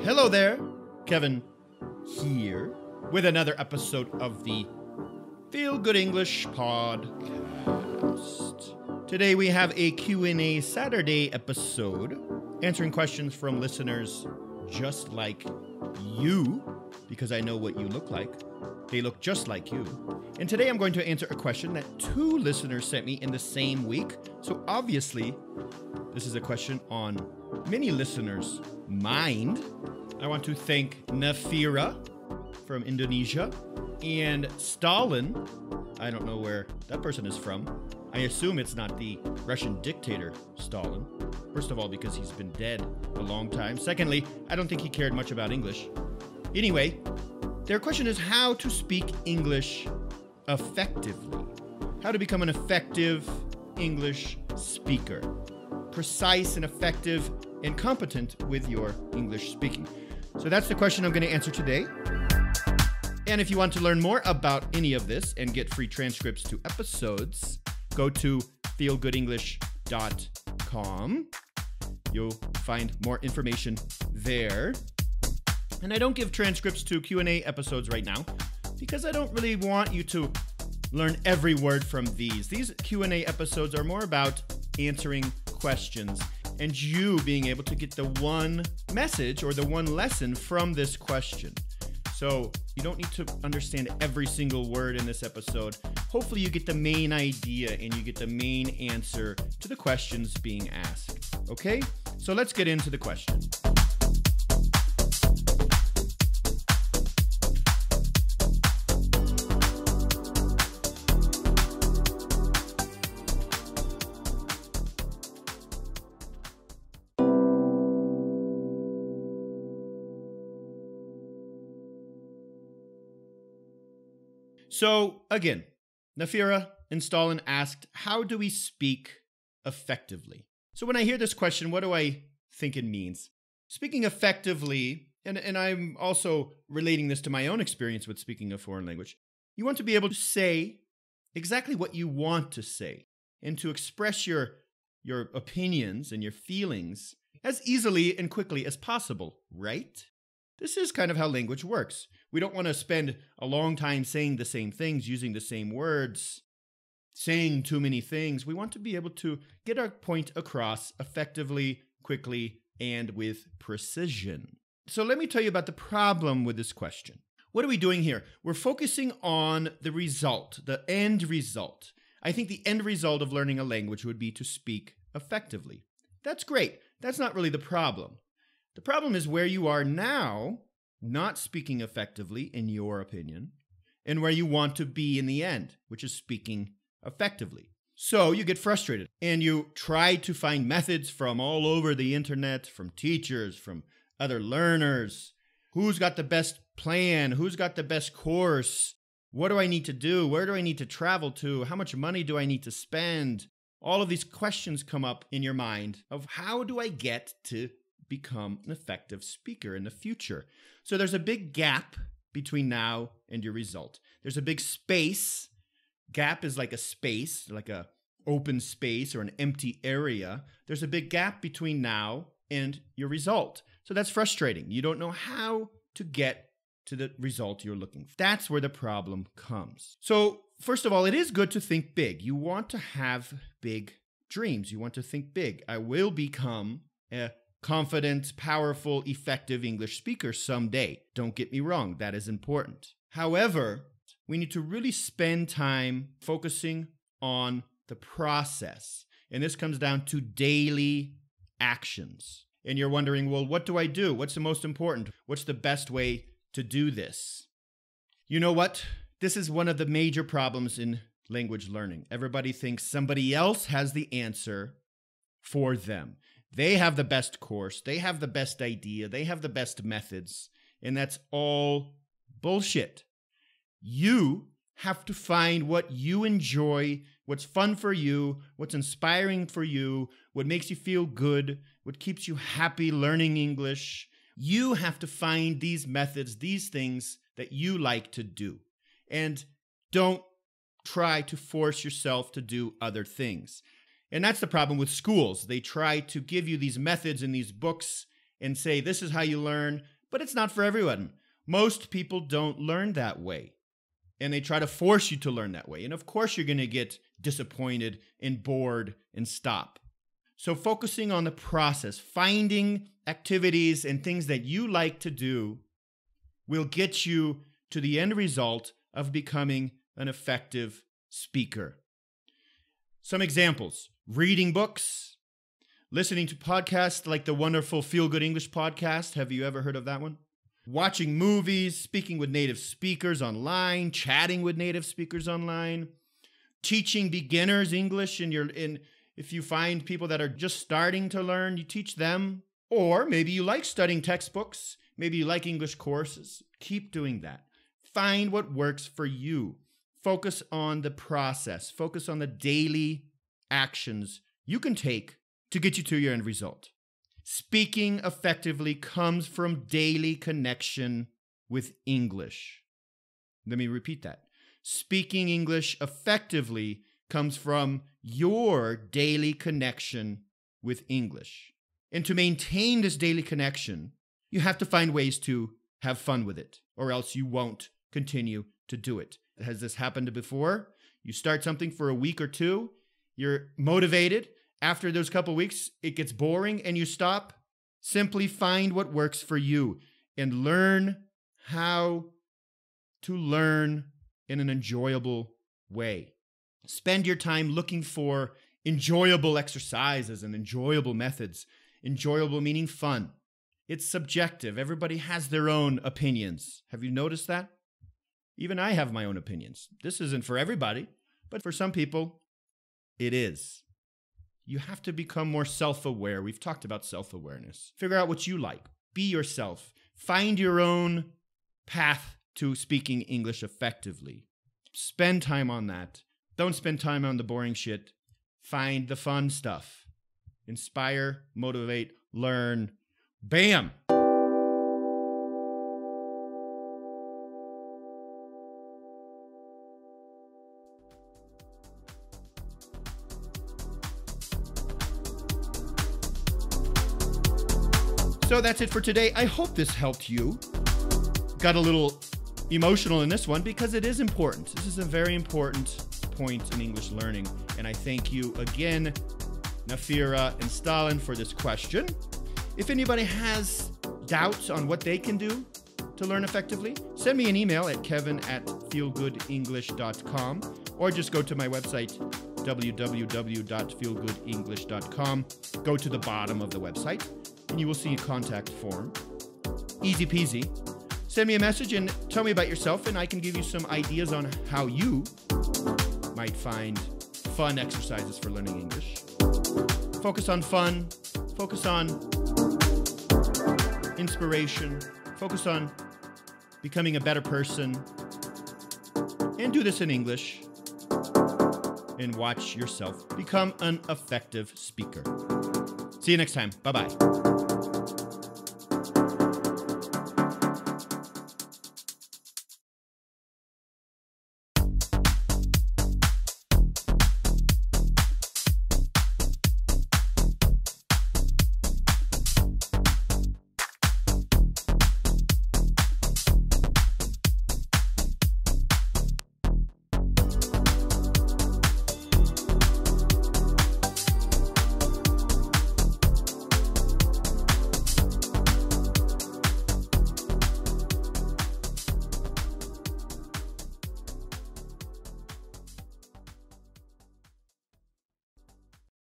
Hello there, Kevin here with another episode of the Feel Good English podcast. Today we have a Q&A Saturday episode answering questions from listeners just like you, because I know what you look like. They look just like you. And today I'm going to answer a question that two listeners sent me in the same week. So obviously, this is a question on many listeners' mind. I want to thank Nafira from Indonesia and Stalin. I don't know where that person is from. I assume it's not the Russian dictator Stalin. First of all, because he's been dead a long time. Secondly, I don't think he cared much about English. Anyway, their question is how to speak English effectively. How to become an effective English speaker. Precise and effective and competent with your English speaking. So that's the question I'm going to answer today. And if you want to learn more about any of this and get free transcripts to episodes, go to feelgoodenglish.com. You'll find more information there. And I don't give transcripts to Q&A episodes right now because I don't really want you to learn every word from these. These Q&A episodes are more about answering questions and you being able to get the one message or the one lesson from this question. So you don't need to understand every single word in this episode. Hopefully you get the main idea and you get the main answer to the questions being asked. Okay? So let's get into the question. So again, Nafira and Stalin asked, how do we speak effectively? So when I hear this question, what do I think it means? Speaking effectively, and I'm also relating this to my own experience with speaking a foreign language, you want to be able to say exactly what you want to say and to express your opinions and your feelings as easily and quickly as possible, right? This is kind of how language works. We don't want to spend a long time saying the same things, using the same words, saying too many things. We want to be able to get our point across effectively, quickly, and with precision. So let me tell you about the problem with this question. What are we doing here? We're focusing on the result, the end result. I think the end result of learning a language would be to speak effectively. That's great. That's not really the problem. The problem is where you are now, not speaking effectively, in your opinion, and where you want to be in the end, which is speaking effectively. So you get frustrated, and you try to find methods from all over the internet, from teachers, from other learners. Who's got the best plan? Who's got the best course? What do I need to do? Where do I need to travel to? How much money do I need to spend? All of these questions come up in your mind of how do I get to become an effective speaker in the future. So there's a big gap between now and your result. There's a big space. Gap is like a space, like a open space or an empty area. There's a big gap between now and your result. So that's frustrating. You don't know how to get to the result you're looking for. That's where the problem comes. So first of all, it is good to think big. You want to have big dreams. You want to think big. I will become a confident, powerful, effective English speaker someday. Don't get me wrong, that is important. However, we need to really spend time focusing on the process. And this comes down to daily actions. And you're wondering, well, what do I do? What's the most important? What's the best way to do this? You know what? This is one of the major problems in language learning. Everybody thinks somebody else has the answer for them. They have the best course, they have the best idea, they have the best methods, and that's all bullshit. You have to find what you enjoy, what's fun for you, what's inspiring for you, what makes you feel good, what keeps you happy learning English. You have to find these methods, these things that you like to do. And don't try to force yourself to do other things. And that's the problem with schools. They try to give you these methods in these books and say, this is how you learn. but it's not for everyone. Most people don't learn that way, and they try to force you to learn that way. And of course, you're going to get disappointed and bored and stop. So focusing on the process, finding activities and things that you like to do will get you to the end result of becoming an effective speaker. Some examples: reading books, listening to podcasts like the wonderful Feel Good English podcast. Have you ever heard of that one? Watching movies, speaking with native speakers online, chatting with native speakers online, teaching beginners English if you find people that are just starting to learn, you teach them. Or maybe you like studying textbooks, maybe you like English courses. Keep doing that. Find what works for you. Focus on the process. Focus on the daily actions you can take to get you to your end result. Speaking effectively comes from daily connection with English. Let me repeat that. Speaking English effectively comes from your daily connection with English. And to maintain this daily connection, you have to find ways to have fun with it, or else you won't continue to do it. Has this happened before? You start something for a week or two, you're motivated. After those couple weeks, it gets boring and you stop. Simply find what works for you and learn how to learn in an enjoyable way. Spend your time looking for enjoyable exercises and enjoyable methods. Enjoyable meaning fun. It's subjective. Everybody has their own opinions. Have you noticed that? Even I have my own opinions. This isn't for everybody, but for some people, it is. You have to become more self-aware. We've talked about self-awareness. Figure out what you like. Be yourself. Find your own path to speaking English effectively. Spend time on that. Don't spend time on the boring shit. Find the fun stuff. Inspire, motivate, learn. Bam! So that's it for today. I hope this helped you. Got a little emotional in this one because it is important. This is a very important point in English learning. And I thank you again, Nafira and Stalin, for this question. If anybody has doubts on what they can do to learn effectively, send me an email at kevin@feelgoodenglish.com or just go to my website, www.feelgoodenglish.com. Go to the bottom of the website and you will see a contact form. Easy peasy. Send me a message and tell me about yourself, and I can give you some ideas on how you might find fun exercises for learning English. Focus on fun. Focus on inspiration. Focus on becoming a better person. And do this in English. And watch yourself become an effective speaker. See you next time. Bye-bye.